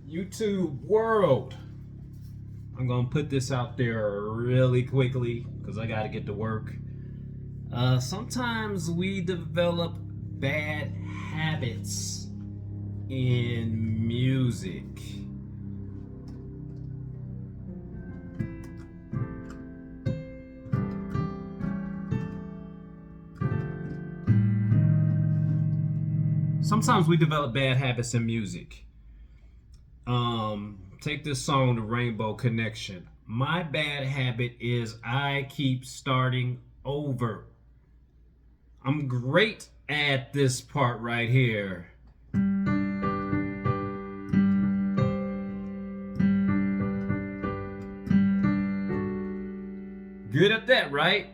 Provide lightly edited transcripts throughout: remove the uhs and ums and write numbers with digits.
YouTube world. I'm gonna put this out there really quickly because I gotta get to work. Sometimes we develop bad habits in music. Sometimes we develop bad habits in music. Take this song, The Rainbow Connection. My bad habit is I keep starting over. I'm great at this part right here. Good at that, right?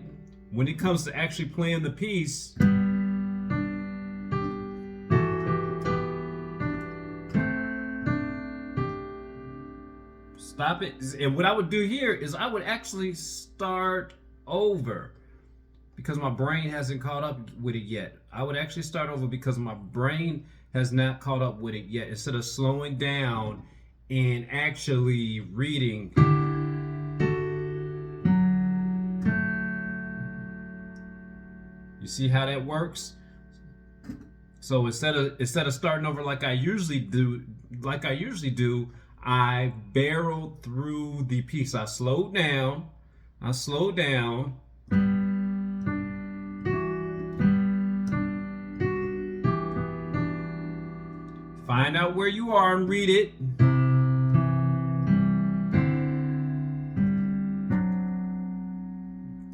When it comes to actually playing the piece, stop it. And what I would do here is I would actually start over because my brain hasn't caught up with it yet. I would actually start over because my brain has not caught up with it yet. Instead of slowing down and actually reading. You see how that works? So instead of starting over like I usually do, I barreled through the piece. I slowed down. Find out where you are and read it.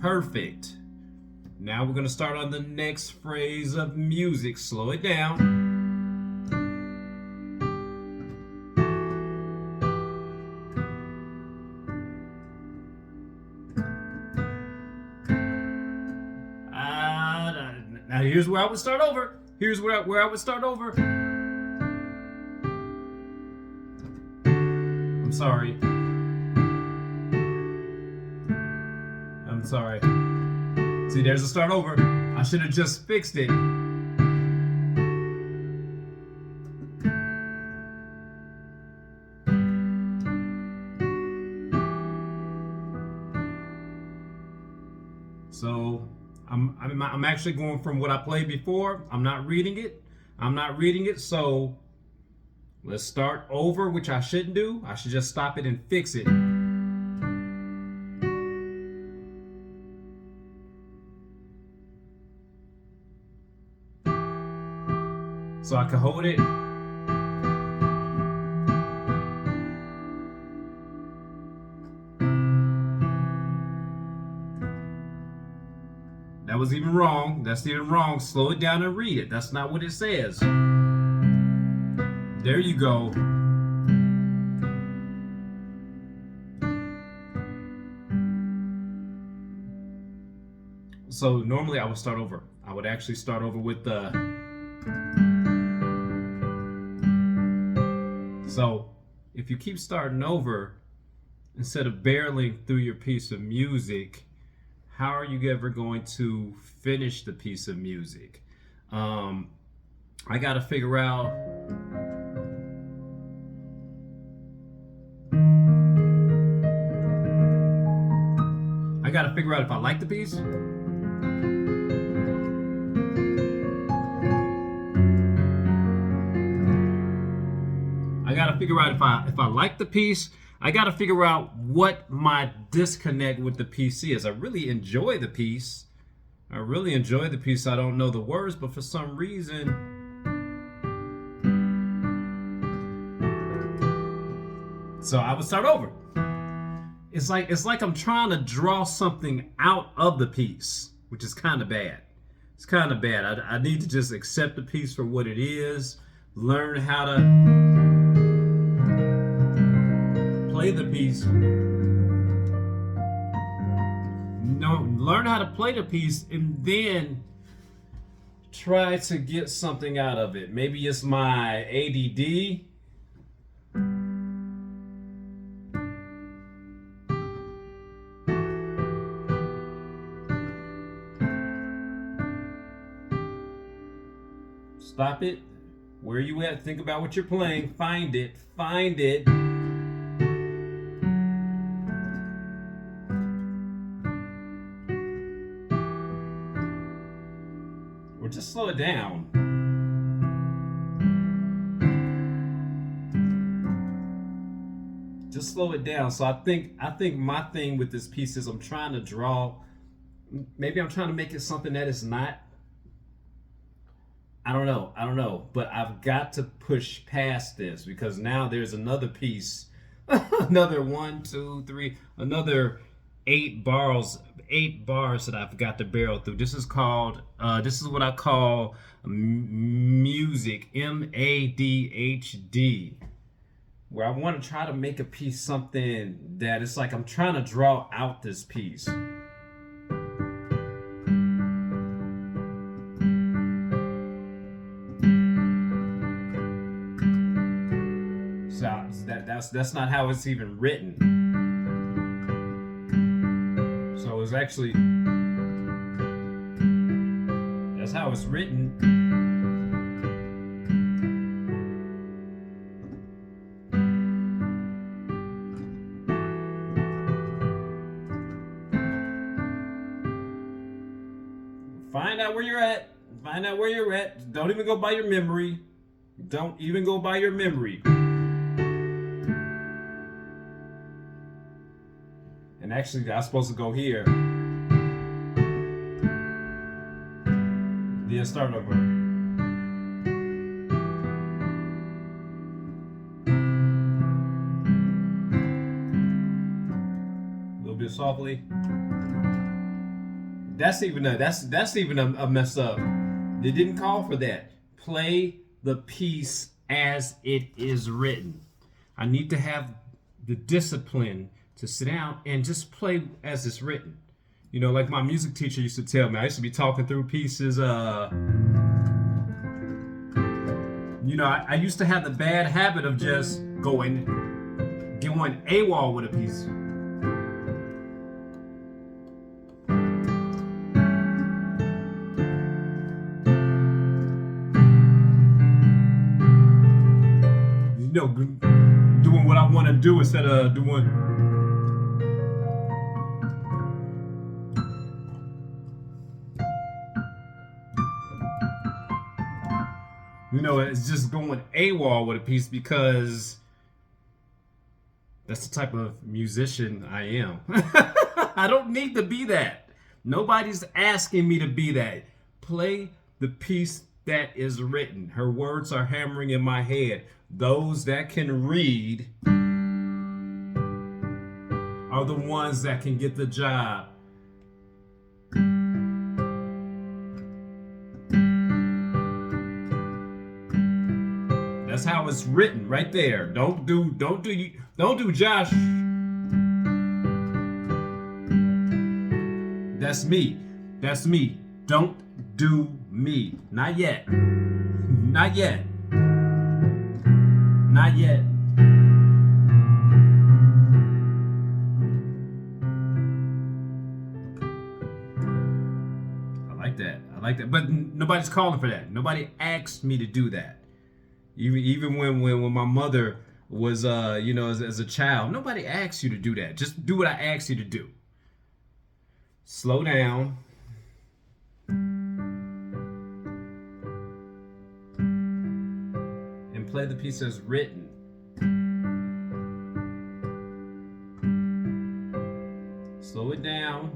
Perfect. Now we're going to start on the next phrase of music. Slow it down. Now here's where I would start over. I'm sorry. See, there's a start over. I should have just fixed it. So I'm actually going from what I played before. I'm not reading it. So let's start over, which I shouldn't do. I should just stop it and fix it. So I can hold it. That was even wrong. That's even wrong. Slow it down and read it. That's not what it says. There you go. So normally I would start over. I would actually start over with the... So if you keep starting over, instead of barreling through your piece of music, how are you ever going to finish the piece of music? I got to figure out... if I like the piece. I got to figure out if I like the piece. I got to figure out what my disconnect with the piece is. I really enjoy the piece. I don't know the words, but for some reason, so I would start over. It's like I'm trying to draw something out of the piece, which is kind of bad. It's kind of bad. I need to just accept the piece for what it is, learn how to play the piece. Learn how to play the piece and then try to get something out of it. Maybe it's my ADD. Stop it. Where you at? Think about what you're playing. Find it. Find it. Or just slow it down. Just slow it down. So I think my thing with this piece is I'm trying to draw. Maybe I'm trying to make it something that it's not. I don't know. But I've got to push past this because now there's another piece, another 1, 2, 3, another 8 bars that I've got to barrel through. This is what I call music, MADHD, where I want to try to make a piece something that it's like I'm trying to draw out this piece. That's not how it's even written. So it's actually, that's how it's written. Find out where you're at. Find out where you're at. Don't even go by your memory. Don't even go by your memory. And actually, I'm supposed to go here. Then start over. A little bit softly. That's even a mess up. They didn't call for that. Play the piece as it is written. I need to have the discipline to sit down and just play as it's written. You know, like my music teacher used to tell me, I used to be talking through pieces. You know, I used to have the bad habit of just going AWOL with a piece. You know, doing what I want to do instead of doing. You know, it's just going AWOL with a piece because that's the type of musician I am. I don't need to be that. Nobody's asking me to be that. Play the piece that is written. Her words are hammering in my head. Those that can read are the ones that can get the job. That's how it's written right there. Don't do Josh. That's me. Don't do me. Not yet. Not yet. Not yet. I like that. But nobody's calling for that. Nobody asked me to do that. Even when my mother was, you know, as a child, nobody asked you to do that. Just do what I asked you to do. Slow down. And play the piece as written. Slow it down.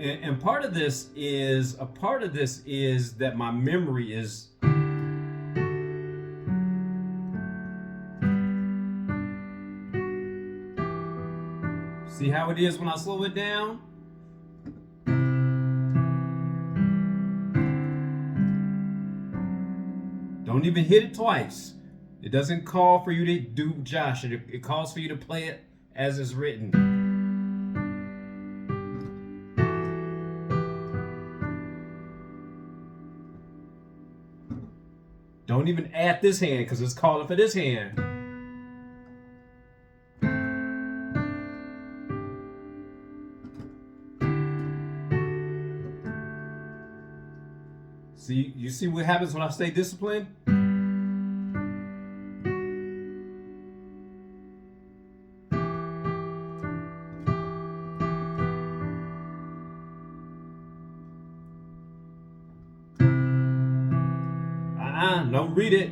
And part of this is that my memory is see how it is when I slow it down? Don't even hit it twice. It doesn't call for you to do Josh. It calls for you to play it as it's written. Don't even add this hand because it's calling for this hand. See, you see what happens when I stay disciplined? Don't read it.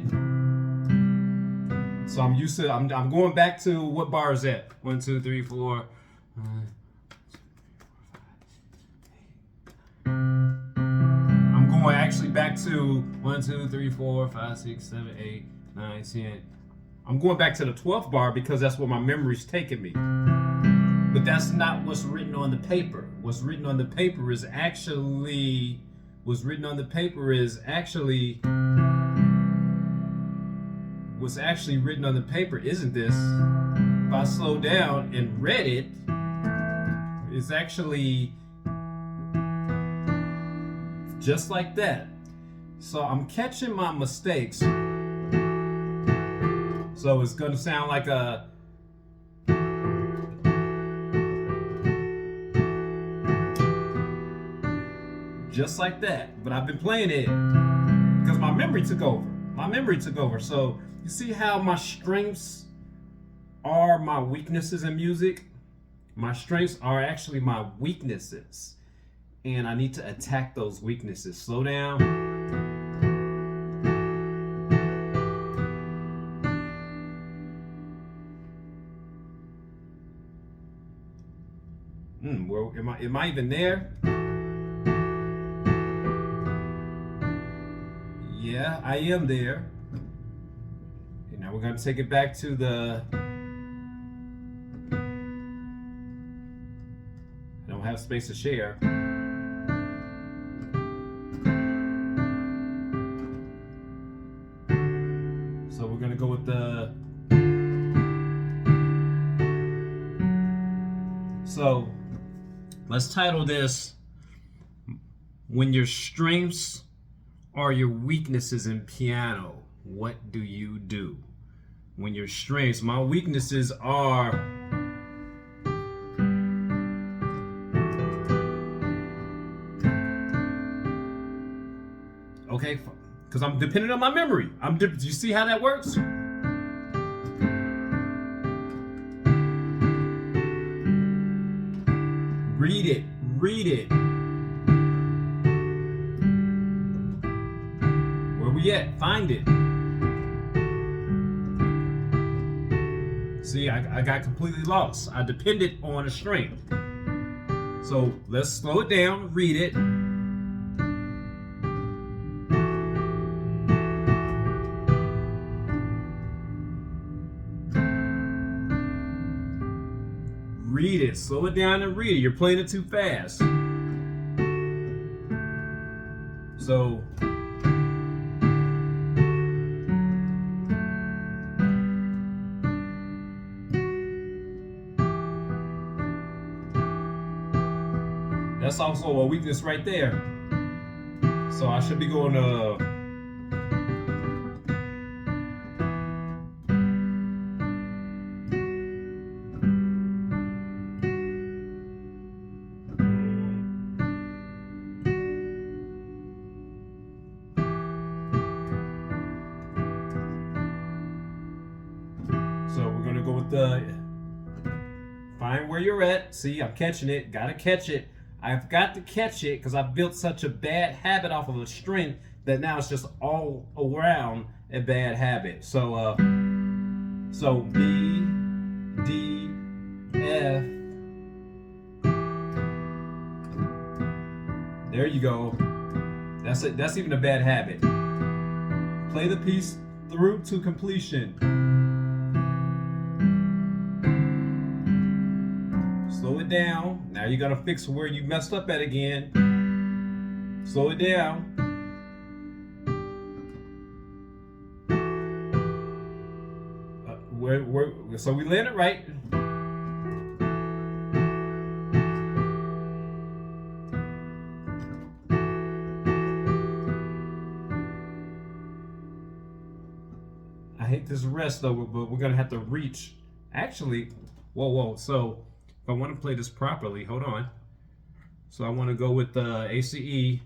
So I'm used to, I'm going back to what bar is that? 1, 2, 3, 4. I'm going actually back to 1, 2, 3, 4, 5, 6, 7, 8, 9, 10. I'm going back to the 12th bar because that's where my memory's taking me. But that's not what's written on the paper. What's written on the paper is actually, what's actually written on the paper isn't this. If I slow down and read it, it's actually just like that. So I'm catching my mistakes. So it's gonna sound like a just like that. But I've been playing it because my memory took over. So you see how my strengths are my weaknesses in music? My strengths are actually my weaknesses. And I need to attack those weaknesses. Slow down. Well, am I even there? Yeah, I am there. And now we're going to take it back to the... I don't have space to share. So we're going to go with the... So let's title this, When Your Strengths Are Your Weaknesses in Piano, What Do You Do? When your strengths, my weaknesses are okay, because I'm dependent on my memory. Do you see how that works? Read it. Where we at? Find it. See, I got completely lost. I depended on a string. So let's slow it down, read it. Read it, slow it down and read it. You're playing it too fast. So that's also a weakness right there. So I should be going to go with the find where you're at. See, I'm catching it. Gotta catch it. I've got to catch it because I've built such a bad habit off of a string that now it's just all around a bad habit. So B, D, F. There you go. That's it. That's even a bad habit. Play the piece through to completion. Slow it down. Now you're gonna fix where you messed up at again. Slow it down. So we landed right. I hate this rest though, but we're gonna have to reach. Actually, whoa. So if I want to play this properly, hold on. So I want to go with the ACE.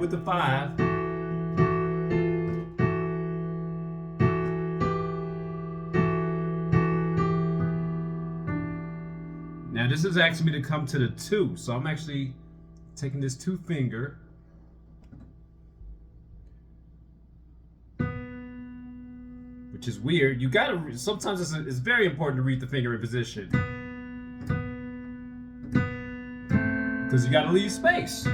with the 5. Now this is asking me to come to the 2, so I'm actually taking this 2 finger, which is weird. You gotta, sometimes it's very important to read the finger in position, because you gotta leave space.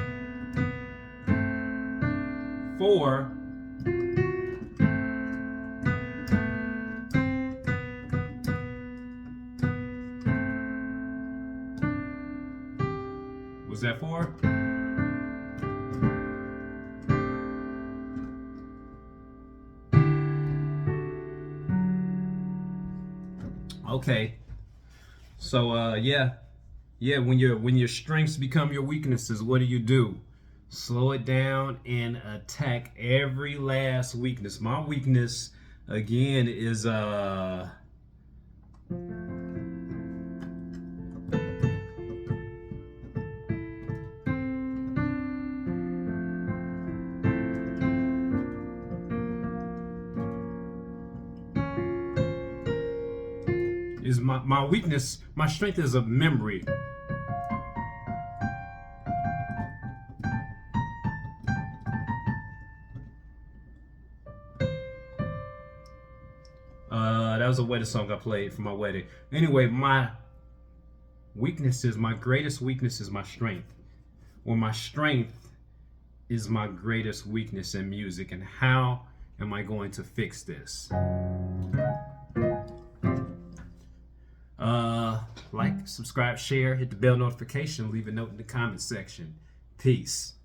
4. Was that 4? Okay. So yeah, when your strengths become your weaknesses, what do? Slow it down and attack every last weakness. My weakness again is my weakness. My strength is of memory. That was a wedding song I played for my wedding. Anyway, my greatest weakness is my strength. Well, my strength is my greatest weakness in music. And how am I going to fix this? Like, subscribe, share, hit the bell notification, leave a note in the comment section. Peace.